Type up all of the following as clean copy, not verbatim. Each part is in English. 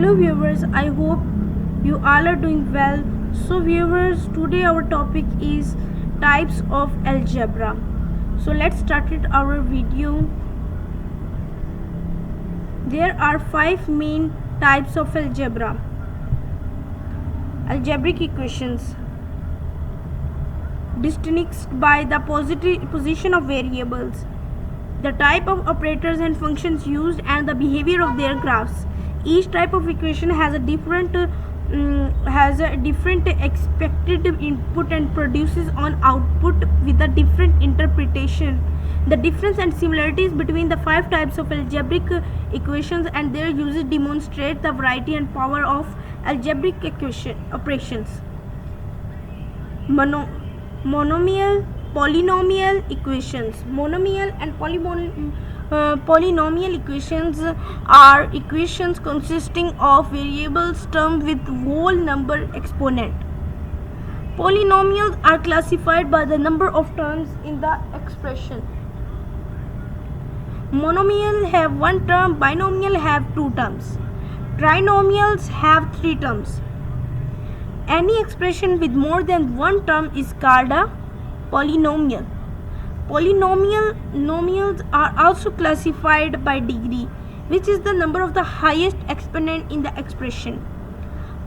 Hello viewers, I hope you all are doing well. So viewers, today our topic is types of algebra. So let's start it our video. There are 5 main types of algebra. Algebraic equations distinguished by the position of variables, the type of operators and functions used, and the behavior of their graphs. Each type of equation has a different expected input and produces on output with a different interpretation. The difference and similarities between the 5 types of algebraic equations and their uses demonstrate the variety and power of algebraic operations. Monomial, polynomial equations. Monomial and polynomial equations are equations consisting of variables termed with whole number exponent. Polynomials are classified by the number of terms in the expression. Monomial have one term, binomial have two terms. Trinomials have three terms. Any expression with more than one term is called a polynomial. Polynomials are also classified by degree, which is the number of the highest exponent in the expression.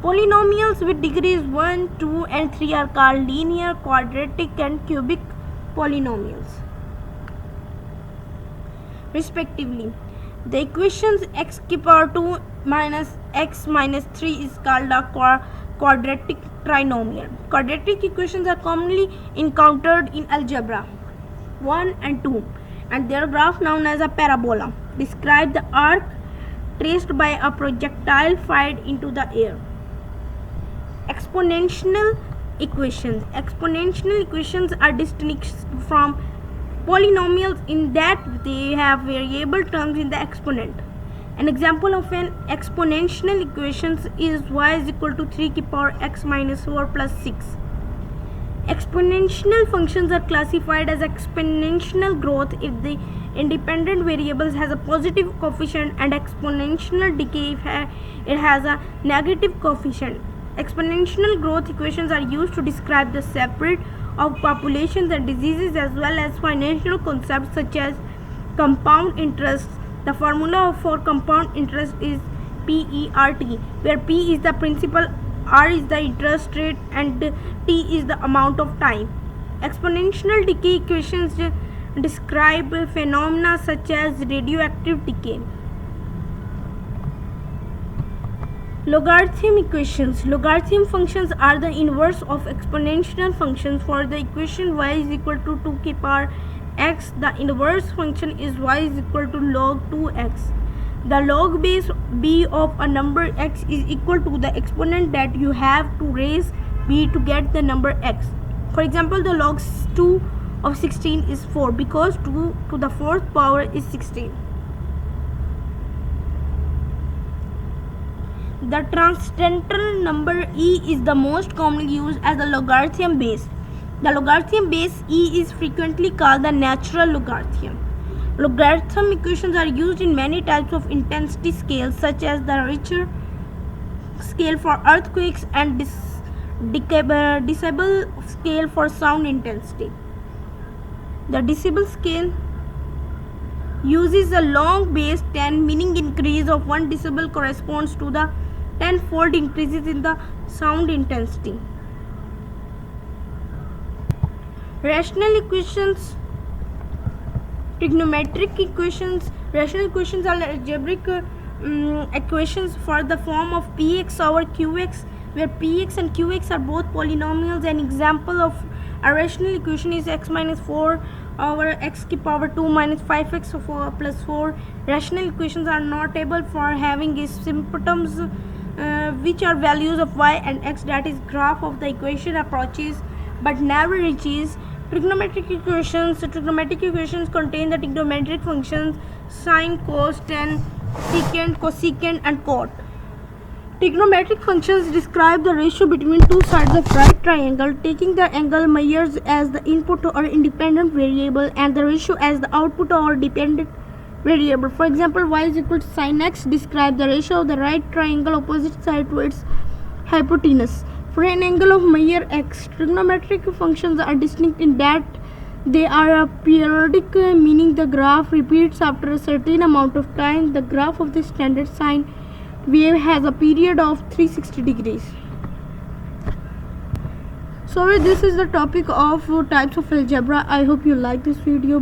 Polynomials with degrees 1, 2 and 3 are called linear, quadratic and cubic polynomials, respectively. The equations x to the power 2 minus x minus 3 is called a quadratic trinomial. Quadratic equations are commonly encountered in algebra 1 and 2, and their graph known as a parabola describe the arc traced by a projectile fired into the air. Exponential equations. Exponential equations are distinct from polynomials in that they have variable terms in the exponent. An example of an exponential equation is y is equal to 3 to the power x minus 4 plus 6. Exponential functions are classified as exponential growth if the independent variables has a positive coefficient, and exponential decay if it has a negative coefficient. Exponential growth equations are used to describe the separate of populations and diseases as well as financial concepts such as compound interest. The formula for compound interest is PERT, where P is the principal, R is the interest rate and T is the amount of time. Exponential decay equations describe phenomena such as radioactive decay. Logarithm equations. Logarithm functions are the inverse of exponential functions. For the equation y is equal to 2 to the power x, the inverse function is y is equal to log 2x. The log base b of a number x is equal to the exponent that you have to raise b to get the number x. For example, the log 2 of 16 is 4 because 2 to the 4th power is 16. The transcendental number e is the most commonly used as a logarithm base. The logarithm base e is frequently called the natural logarithm. Logarithm equations are used in many types of intensity scales, such as the Richter scale for earthquakes and decibel scale for sound intensity. The decibel scale uses a long base 10, meaning increase of 1 decibel corresponds to the 10-fold increases in the sound intensity. Rational equations. Trigonometric equations. Rational equations are algebraic equations for the form of px over qx, where px and qx are both polynomials. An example of a rational equation is x minus 4 over x to the power 2 minus 5x plus 4. Rational equations are notable for having symptoms which are values of y and x, that is graph of the equation approaches but never reaches. Trigonometric equations. Trigonometric equations contain the trigonometric functions sine, cos, tan, secant, cosecant and cot. Trigonometric functions describe the ratio between two sides of right triangle, taking the angle measures as the input or independent variable and the ratio as the output or dependent variable. For example, y is equal to sin x. Describe the ratio of the right triangle opposite side to its hypotenuse. For an angle of measure x, trigonometric functions are distinct in that they are periodic, meaning the graph repeats after a certain amount of time. The graph of the standard sine wave has a period of 360 degrees. So this is the topic of types of algebra. I hope you like this video.